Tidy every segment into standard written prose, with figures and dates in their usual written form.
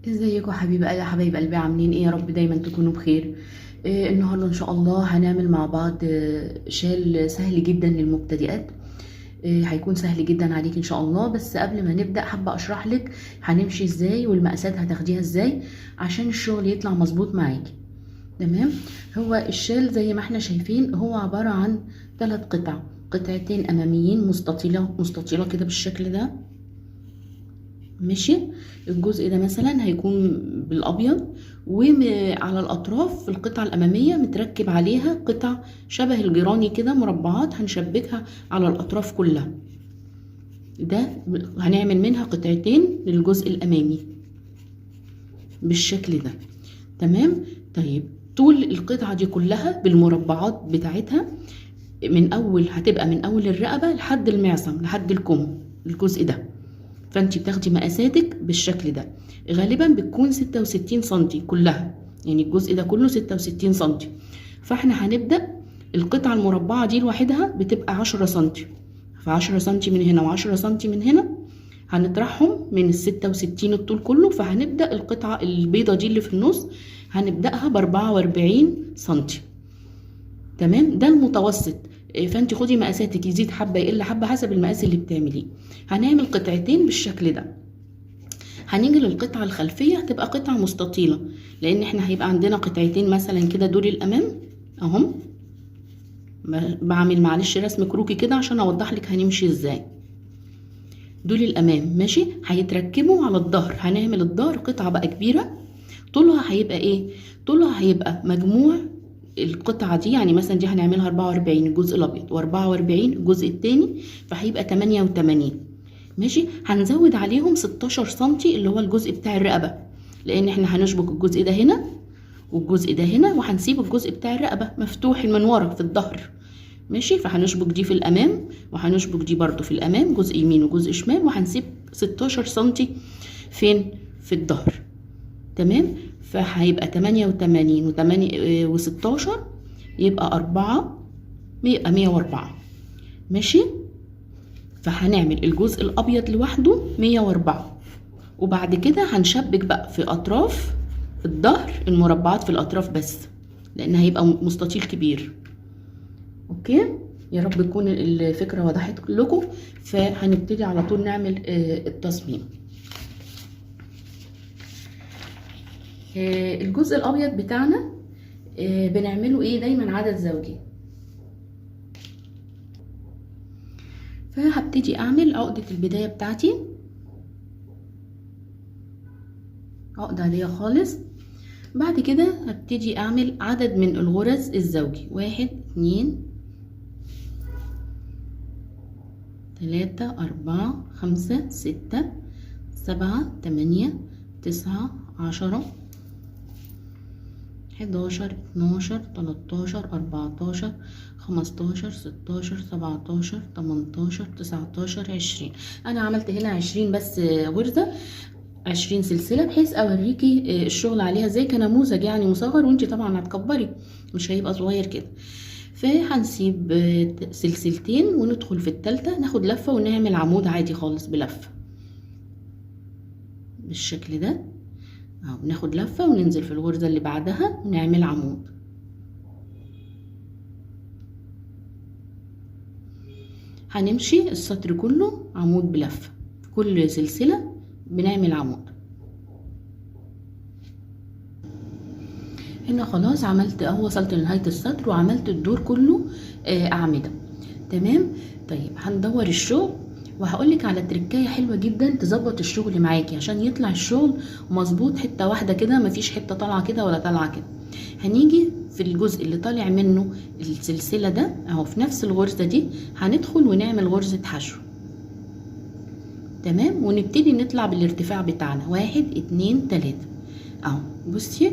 ازيكم حبايب قلبي، عاملين ايه؟ يا رب دايما تكونوا بخير. النهارده ان شاء الله هنعمل مع بعض شال سهل جدا للمبتدئات. هيكون سهل جدا عليك ان شاء الله. بس قبل ما نبدأ حابة اشرح لك هنمشي ازاي والمقاسات هتاخديها ازاي عشان الشغل يطلع مظبوط معاكي. تمام. هو الشال زي ما احنا شايفين هو عبارة عن 3 قطع، قطعتين اماميين مستطيلة كده بالشكل ده. ماشي. الجزء ده مثلا هيكون بالابيض، وعلى الاطراف في القطعه الاماميه متركب عليها قطع شبه الجيراني كده مربعات، هنشبكها على الاطراف كلها. ده هنعمل منها قطعتين للجزء الامامي بالشكل ده. تمام. طيب طول القطعه دي كلها بالمربعات بتاعتها هتبقى من اول الرقبه لحد المعصم لحد الكم، الجزء ده. فانت بتاخدي مقاساتك بالشكل ده، غالبا بتكون 66 سنتي كلها، يعني الجزء ده كله 66 سنتي. فاحنا هنبدأ القطعة المربعة دي لوحدها بتبقى 10 سنتي، ف10 سنتي من هنا و10 سنتي من هنا هنطرحهم من ال 66 الطول كله. فهنبدأ القطعة البيضة دي اللي في النص هنبدأها ب 44 سنتي. تمام. ده المتوسط. فانت خدي مقاساتك، يزيد حبه يقل حبه حسب المقاس اللي بتعمليه. هنعمل قطعتين بالشكل ده. هنيجي للقطعه الخلفيه هتبقى قطعه مستطيله، لان احنا هيبقى عندنا قطعتين مثلا كده دول الامام اهم. بعمل معلش رسم كروكي كده عشان اوضح لك هنمشي ازاي. دول الامام ماشي، هيتركبوا على الظهر. هنعمل الظهر قطعه بقى كبيره، طولها هيبقى ايه؟ طولها هيبقى مجموع القطعة دي، يعني مثلا دي هنعملها 44 الجزء الابيض و44 الجزء التاني، فهيبقى 88. ماشي. هنزود عليهم 16 سنتي اللي هو الجزء بتاع الرقبة، لان احنا هنشبك الجزء ده هنا والجزء ده هنا، وهنسيب الجزء بتاع الرقبة مفتوح من ورا في الظهر. ماشي. فهنشبك دي في الامام وهنشبك دي برضو في الامام، جزء يمين وجزء شمال، وهنسيب 16 سنتي فين؟ في الظهر. تمام. فهيبقى 88 و16 يبقى 4، يبقى 104. ماشي. فهنعمل الجزء الابيض لوحده 104، وبعد كده هنشبك بقى في اطراف الظهر المربعات في الاطراف بس، لان هيبقى مستطيل كبير. اوكي. يا رب تكون الفكره وضحت لكم. فهنبتدي على طول نعمل التصميم. الجزء الابيض بتاعنا بنعمله ايه؟ دايما عدد زوجي. فهبتدي اعمل عقدة البداية بتاعتي، عقدة عادية خالص. بعد كده هبتدي اعمل عدد من الغرز الزوجي، 1 2 3 4 5 6 7 8 9 10 11 12 13 14 15 16 17 18 19 20. انا عملت هنا 20 بس غرزة، 20 سلسلة، بحيث اوريكي الشغل عليها زي كنموذج يعني مصغر، وانتي طبعا هتكبري مش هيبقى صغير كده. فهنسيب سلسلتين وندخل في التالتة، ناخد لفة ونعمل عمود عادي خالص بلفة بالشكل ده اهو. ناخد لفة وننزل في الغرزة اللي بعدها ونعمل عمود. هنمشي السطر كله عمود بلفة، كل سلسلة بنعمل عمود. هنا خلاص عملت اهو، وصلت لنهاية السطر وعملت الدور كله أعمدة. تمام. طيب هندور الشغل، وهقولك على تركاية حلوة جدا تظبط الشغل معاكي عشان يطلع الشغل مظبوط، حتة واحدة كده، مفيش حتة طالعة كده ولا طالعة كده. هنيجي في الجزء اللي طالع منه السلسلة ده اهو، في نفس الغرزة دي هندخل ونعمل غرزة حشو. تمام. ونبتدي نطلع بالارتفاع بتاعنا 1 2 3 اهو. بصي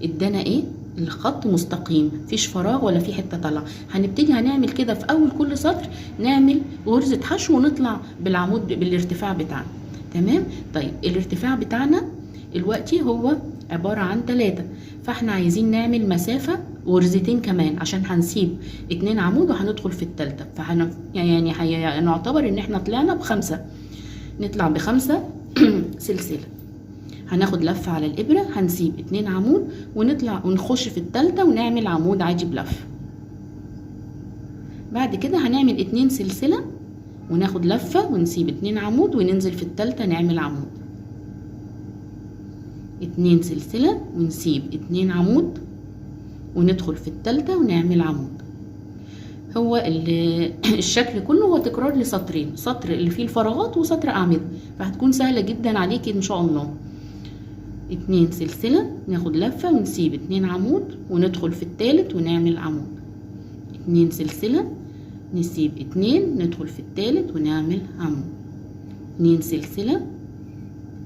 ادانا ايه؟ الخط مستقيم، مفيش فراغ ولا في حته طالعه. هنبتدي هنعمل كده في اول كل سطر، نعمل غرزه حشو ونطلع بالعمود بالارتفاع بتاعنا. تمام. طيب الارتفاع بتاعنا دلوقتي هو عباره عن 3، فاحنا عايزين نعمل مسافه غرزتين كمان عشان هنسيب 2 عمود وهندخل في الثالثه. يعني هنعتبر ان احنا طلعنا ب5، نطلع ب5 سلسله. هناخد لفة على الإبرة، هنسيب 2 عمود ونطلع ونخش في التالتة ونعمل عمود عادي بلف. بعد كده هنعمل 2 سلسلة وناخد لفة ونسيب 2 عمود وننزل في التالتة نعمل عمود. 2 سلسلة ونسيب 2 عمود وندخل في التالتة ونعمل عمود. هو الشكل كله هو تكرار لسطرين، سطر اللي فيه الفراغات وسطر أعمدة، فهتكون سهلة جدا عليكي ان شاء الله. 2 سلسلة ناخد لفة ونسيب 2 عمود وندخل في التالت ونعمل عمود. 2 سلسلة نسيب 2 ندخل في التالت ونعمل عمود. 2 سلسلة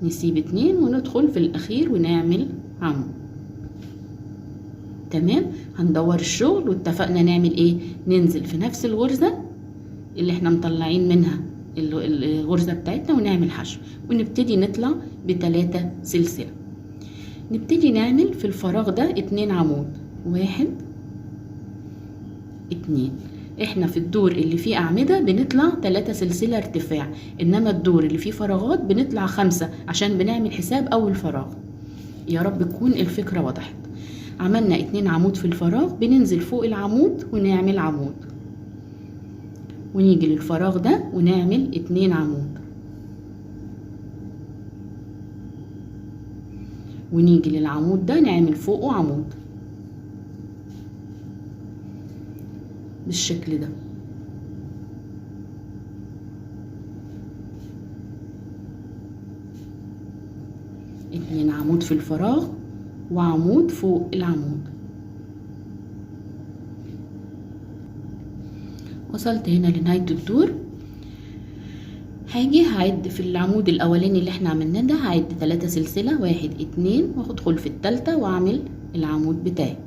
نسيب 2 وندخل في الأخير ونعمل عمود. تمام. هندور الشغل واتفقنا نعمل ايه، ننزل في نفس الغرزة اللي احنا مطلعين منها الغرزة بتاعتنا ونعمل حشو، ونبتدي نطلع ب3 سلسلة. نبتدي نعمل في الفراغ ده 2 عمود، 1 2. احنا في الدور اللي فيه أعمدة بنطلع 3 سلسلة ارتفاع، انما الدور اللي فيه فراغات بنطلع 5 عشان بنعمل حساب اول فراغ. يا رب تكون الفكرة وضحت. عملنا 2 عمود في الفراغ، بننزل فوق العمود ونعمل عمود، ونيجي للفراغ ده ونعمل 2 عمود، ونيجي للعمود ده نعمل فوقه عمود بالشكل ده. اتنين عمود في الفراغ وعمود فوق العمود. وصلت هنا لنهاية الدور. هاجي هعد في العمود الاولاني اللي احنا عملناه ده، هعد 3 سلسلة، 1 2، وادخل في التالتة واعمل العمود بتاعي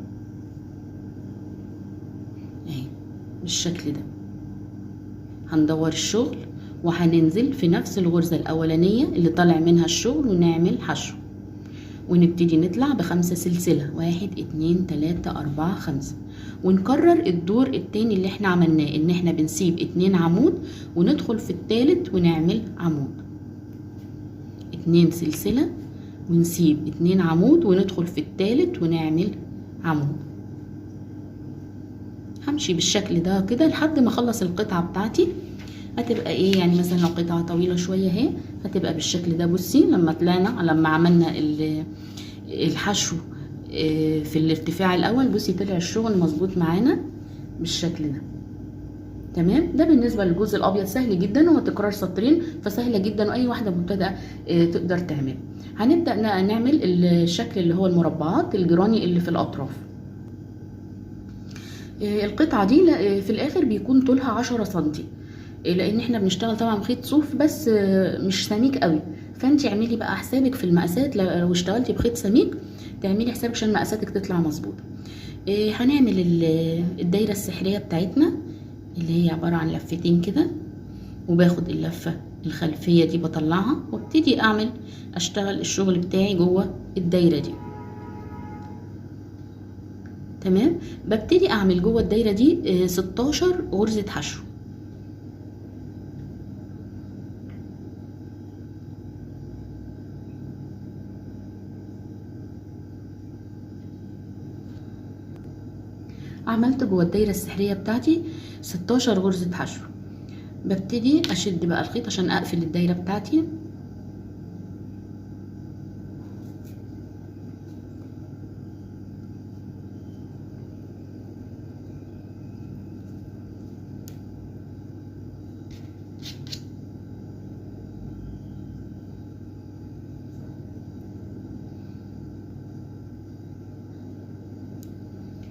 اهي بالشكل ده. هندور الشغل وهننزل في نفس الغرزة الاولانية اللي طالع منها الشغل ونعمل حشو، ونبتدي نطلع ب5 سلسلة، 1 2 3 4 5، ونكرر الدور التاني اللي احنا عملناه، ان احنا بنسيب 2 عمود وندخل في التالت ونعمل عمود. 2 سلسلة ونسيب 2 عمود وندخل في التالت ونعمل عمود. همشي بالشكل ده كده لحد ما اخلص القطعة بتاعتي. هتبقى ايه يعني، مثلا لو قطعة طويلة شوية اهي هتبقى بالشكل ده. بصي لما عملنا الحشو في الارتفاع الاول، بصي طلع الشغل مظبوط معانا بالشكل ده. تمام. ده بالنسبة للجزء الابيض سهل جدا، هو تكرار سطرين فسهلة جدا واي واحدة مبتدئة تقدر تعمل. هنبدأ نعمل الشكل اللي هو المربعات الجراني اللي في الاطراف. القطعة دي في الاخر بيكون طولها 10 سنتي، لان احنا بنشتغل طبعا خيط صوف بس مش سميك قوي، فانت اعملي بقى حسابك في المقاسات. لو اشتغلتي بخيط سميك تعملي حسابك عشان مقاساتك تطلع مظبوطه. هنعمل الدايره السحريه بتاعتنا اللي هي عباره عن لفتين كده، وباخد اللفه الخلفيه دي بطلعها وابتدي اشتغل الشغل بتاعي جوه الدايره دي. تمام. ببتدي اعمل جوه الدايره دي 16 غرزه حشو. عملت جوه الدايره السحريه بتاعتي 16 غرزه حشو. ببتدي اشد بقى الخيط عشان اقفل الدايره بتاعتي.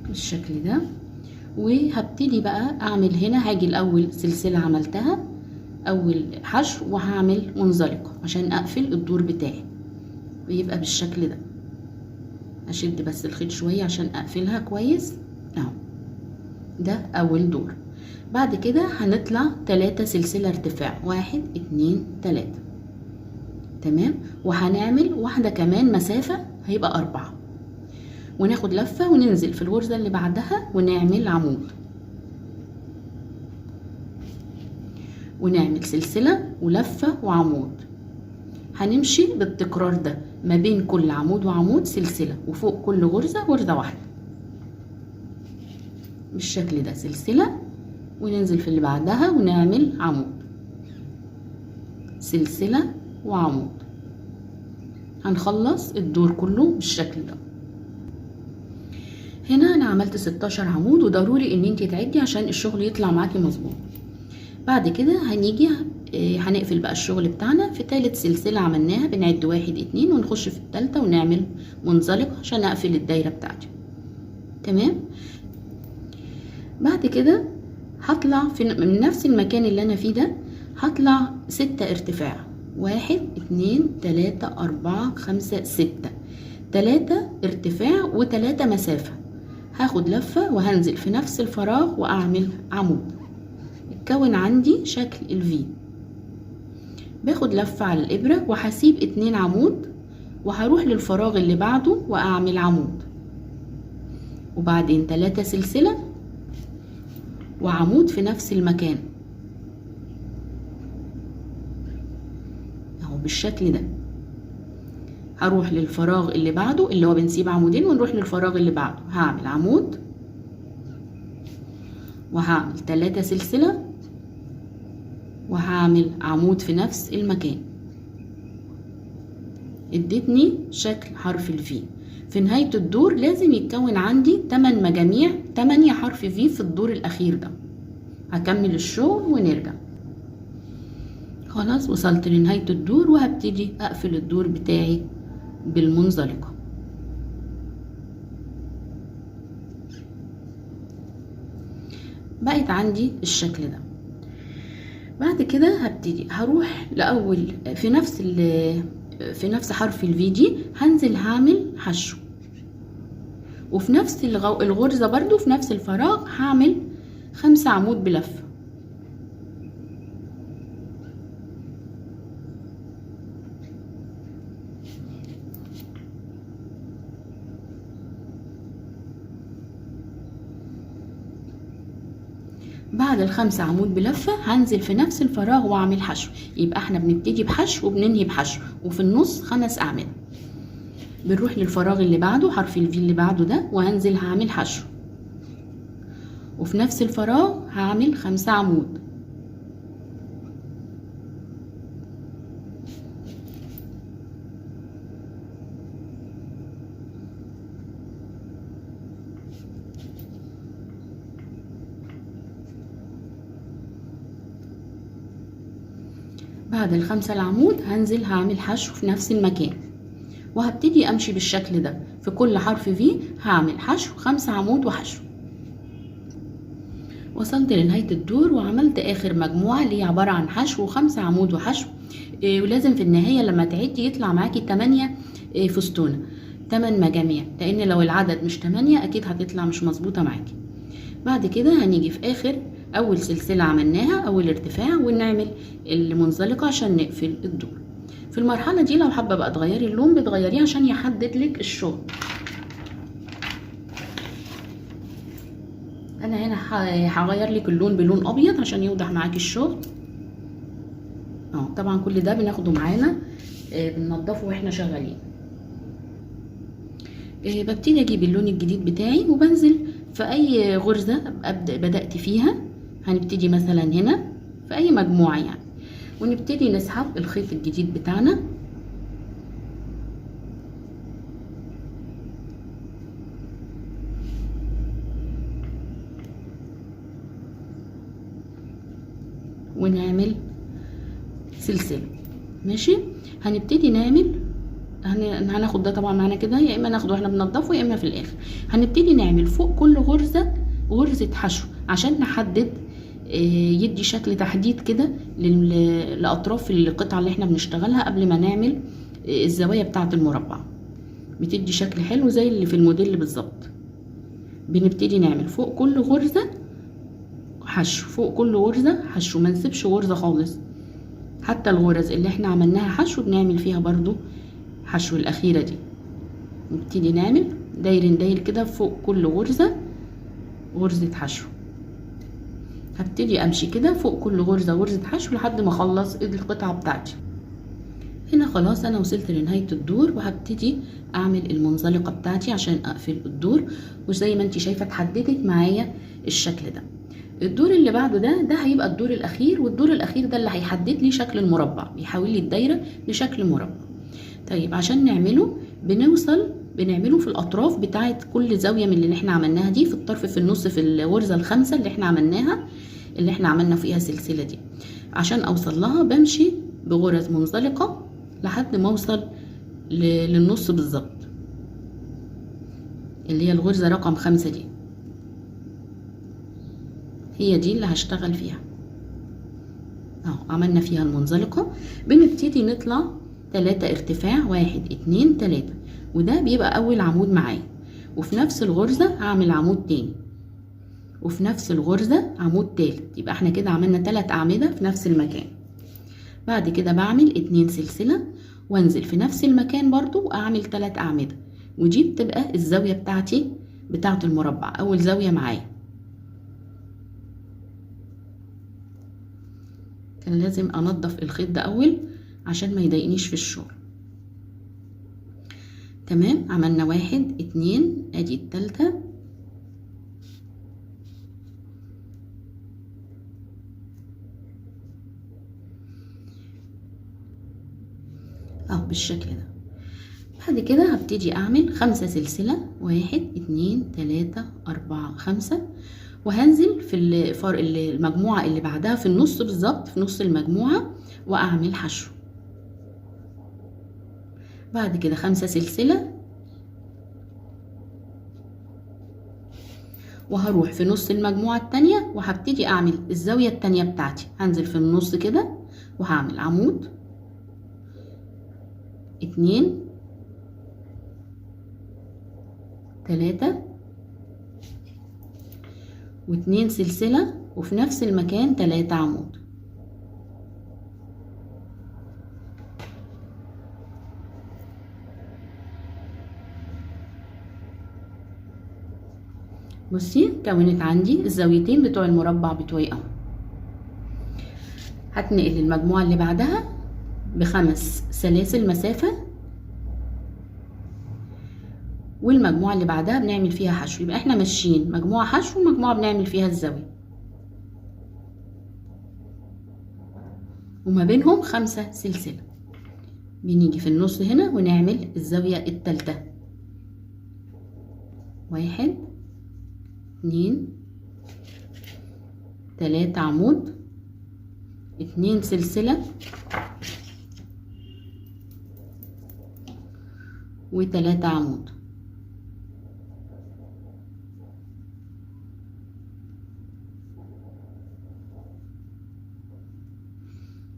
بالشكل ده. وهبتدي بقى اعمل هنا، هاجي الاول سلسله عملتها اول حشو وهعمل منزلقه عشان اقفل الدور بتاعي، ويبقى بالشكل ده. اشد بس الخيط شويه عشان اقفلها كويس اهو. ده اول دور. بعد كده هنطلع 3 سلسله ارتفاع، 1 2 3. تمام. وهنعمل واحده كمان مسافه هيبقى 4، وناخد لفة وننزل في الغرزة اللي بعدها ونعمل عمود، ونعمل سلسلة ولفة وعمود. هنمشي بالتكرار ده ما بين كل عمود وعمود سلسلة، وفوق كل غرزة غرزة واحدة بالشكل ده، سلسلة وننزل في اللي بعدها ونعمل عمود، سلسلة وعمود. هنخلص الدور كله بالشكل ده. هنا انا عملت 16 عمود، وضروري ان انت تعدي عشان الشغل يطلع معاكي مظبوط. بعد كده هنيجي هنقفل بقى الشغل بتاعنا في تالت سلسلة عملناها، بنعد 1 2 ونخش في التالتة ونعمل منزلقة عشان اقفل الدايرة بتاعتي. تمام. بعد كده هطلع من نفس المكان اللي انا فيه ده، هطلع 6 ارتفاع، 1 2 3 4 5 6، 3 ارتفاع و3 مسافة. هاخد لفة وهنزل في نفس الفراغ واعمل عمود، اتكون عندي شكل الفي. باخد لفة على الابرة وهسيب 2 عمود، وهروح للفراغ اللي بعده واعمل عمود، وبعدين 3 سلسلة وعمود في نفس المكان اهو بالشكل ده. هروح للفراغ اللي بعده اللي هو بنسيب عمودين، ونروح للفراغ اللي بعده هعمل عمود وهعمل 3 سلسلة وهعمل عمود في نفس المكان. ادتني شكل حرف الفي. في نهاية الدور لازم يتكون عندي 8 مجاميع، 8 حرف في في الدور الأخير ده. هكمل الشغل ونرجع. خلاص وصلت لنهاية الدور، وهبتدي أقفل الدور بتاعي بالمنزلقة. بقت عندي الشكل ده. بعد كده هبتدي هروح لأول في نفس حرف الفي دي هنزل هعمل حشو، وفي نفس الغرزة برضو في نفس الفراغ هعمل 5 عمود بلفة. بعد ال5 عمود بلفة هنزل في نفس الفراغ واعمل حشو. يبقى احنا بنبتدي بحشو وبننهي بحشو، وفي النص 5 أعمدة. بنروح للفراغ اللي بعده حرف الفي اللي بعده ده، وهنزل هعمل حشو، وفي نفس الفراغ هعمل 5 عمود. بعد ال5 العمود هنزل هعمل حشو في نفس المكان، وهبتدي امشي بالشكل ده. في كل حرف في هعمل حشو 5 عمود وحشو. وصلت لنهاية الدور وعملت اخر مجموعة اللي هي عبارة عن حشو و5 عمود وحشو. ولازم في النهاية لما تعدي يطلع معاكي 8 فستونة، 8 مجاميع، لان لو العدد مش 8 اكيد هتطلع مش مظبوطة معاكي. بعد كده هنيجي في اخر اول سلسلة عملناها اول ارتفاع، ونعمل المنزلقة عشان نقفل الدور. في المرحلة دي لو حابة بقى تغيري اللون بتغيريه عشان يحدد لك الشغل. انا هنا هغير لك اللون بلون ابيض عشان يوضح معاكي الشغل. طبعا كل ده بناخده معانا بننضفه واحنا شغالين. ببتدي اجيب اللون الجديد بتاعي وبنزل في اي غرزة بدأت فيها. هنبتدي مثلا هنا في اي مجموعة يعني، ونبتدي نسحب الخيط الجديد بتاعنا ونعمل سلسلة. ماشي. هنبتدي نعمل هناخد ده طبعا معانا كده، يا اما ناخده واحنا بننضفه يا اما في الاخر. هنبتدي نعمل فوق كل غرزة غرزة حشو عشان نحدد يدي شكل تحديد كده لأطراف القطعة اللي احنا بنشتغلها قبل ما نعمل الزوايا بتاعة المربع. بتدي شكل حلو زي اللي في الموديل بالظبط. بنبتدي نعمل فوق كل غرزة حشو، فوق كل غرزة حشو، ما نسيبش غرزة خالص. حتى الغرز اللي احنا عملناها حشو بنعمل فيها برضو حشو الأخيرة دي. نبتدي نعمل داير كده فوق كل غرزة غرزة حشو. هبتدي امشي كده فوق كل غرزة غرزة حشو لحد ما اخلص القطعة بتاعتي. هنا خلاص انا وصلت لنهاية الدور، وهبتدي اعمل المنزلقة بتاعتي عشان اقفل الدور. وزي ما انت شايفة اتحددت معايا الشكل ده. الدور اللي بعده ده هيبقى الدور الاخير، والدور الاخير ده اللي هيحدد لي شكل المربع، بيحول لي الدايرة لشكل مربع. طيب عشان نعمله بنعمله في الاطراف بتاعه كل زاويه من اللي احنا عملناها دي، في الطرف في النص في الغرزه الخامسه اللي احنا عملناها، اللي احنا عملنا فيها سلسله دي. عشان اوصل لها بمشي بغرز منزلقه لحد ما اوصل للنص بالظبط، اللي هي الغرزه رقم 5 دي، هي دي اللي هشتغل فيها اهو. عملنا فيها المنزلقه. بنبتدي نطلع 3 ارتفاع، 1 2 3، وده بيبقى اول عمود معايا. وفي نفس الغرزة هعمل عمود تاني، وفي نفس الغرزة عمود تالت. يبقى احنا كده عملنا 3 اعمدة في نفس المكان. بعد كده بعمل 2 سلسلة وانزل في نفس المكان برضو واعمل 3 اعمدة، ودي بتبقى الزاوية بتاعتي بتاعة المربع، اول زاوية معايا. كان لازم انضف الخيط ده اول عشان ما يضايقنيش في الشغل. تمام، عملنا 1 2، ادي التالتة. اهو بالشكل ده. بعد كده هبتدي اعمل 5 سلسلة، 1 2 3 4 5، وهنزل في المجموعة اللي بعدها في النص بالظبط، في نص المجموعة، واعمل حشو. بعد كده 5 سلسلة، وهروح في نص المجموعة التانية وهبتدي اعمل الزاوية التانية بتاعتي. هنزل في النص كده وهعمل عمود 2 3 و2 سلسلة، وفي نفس المكان 3 عمود. بصي كونت عندي الزاويتين بتوع المربع بتوعي اهو. هتنقل المجموعة اللي بعدها ب5 سلاسل مسافة، والمجموعة اللي بعدها بنعمل فيها حشو. يبقى احنا ماشيين مجموعة حشو ومجموعة بنعمل فيها الزاوية، وما بينهم 5 سلسلة. بنيجي في النص هنا ونعمل الزاوية التالتة، 1 2 3 عمود، 2 سلسلة، و3 عمود.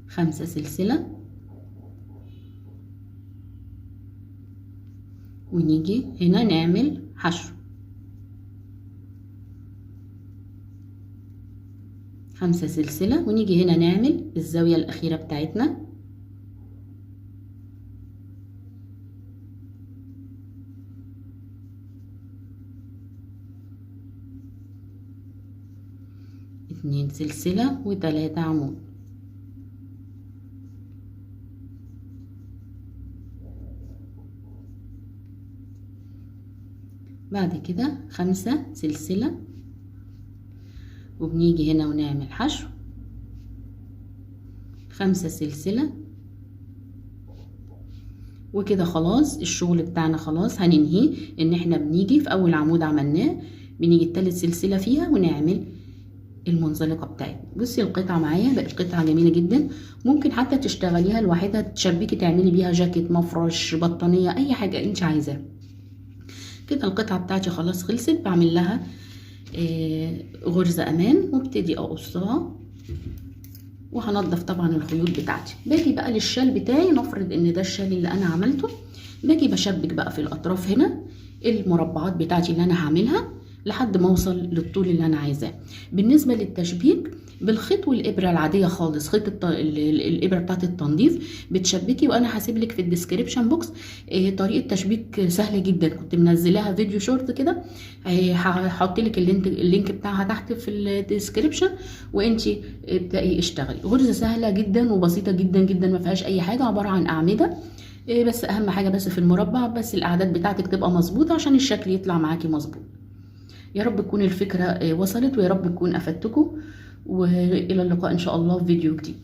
خمسة سلسلة، ونيجي هنا نعمل حشو. 5 سلسلة، ونيجي هنا نعمل الزاوية الأخيرة بتاعتنا. اتنين سلسلة و3 عمود. بعد كده 5 سلسلة، وبنيجي هنا ونعمل حشو. 5 سلسلة، وكده خلاص الشغل بتاعنا خلاص هننهيه. ان احنا بنيجي في اول عمود عملناه بنيجي التالت سلسلة فيها ونعمل المنزلقة بتاعتنا. بصي القطعة معايا بقت قطعة جميلة جدا، ممكن حتى تشتغليها لوحدها، تشبكي تعملي بيها جاكيت، مفرش، بطانية، اي حاجة انت عايزاها. كده القطعة بتاعتي خلاص خلصت. بعمل لها غرزة امان وابتدي اقصها، وهنضف طبعا الخيوط بتاعتي. باجي بقى للشال بتاعي، نفرض ان ده الشال اللي انا عملته، باجي بشبك بقى في الاطراف هنا المربعات بتاعتي اللي انا هعملها، لحد ما اوصل للطول اللي انا عايزاه. بالنسبه للتشبيك بالخيط والابره العاديه خالص، خيط الابره بتاعه التنظيف بتشبكي، وانا هسيب لك في الديسكريبشن بوكس طريقه تشبيك سهله جدا، كنت منزلاها فيديو شورت كده، هحط لك اللينك بتاعها تحت في الديسكريبشن، وانتي ابدأي اشتغلي. غرزه سهله جدا وبسيطه جدا جدا، ما فيهاش اي حاجه، عباره عن اعمده بس اهم حاجه بس في المربع بس الاعداد بتاعتك تبقى مظبوطه عشان الشكل يطلع معاكي مظبوط. يا رب تكون الفكره وصلت، ويا رب تكون افدتكم، والى اللقاء ان شاء الله في فيديو جديد.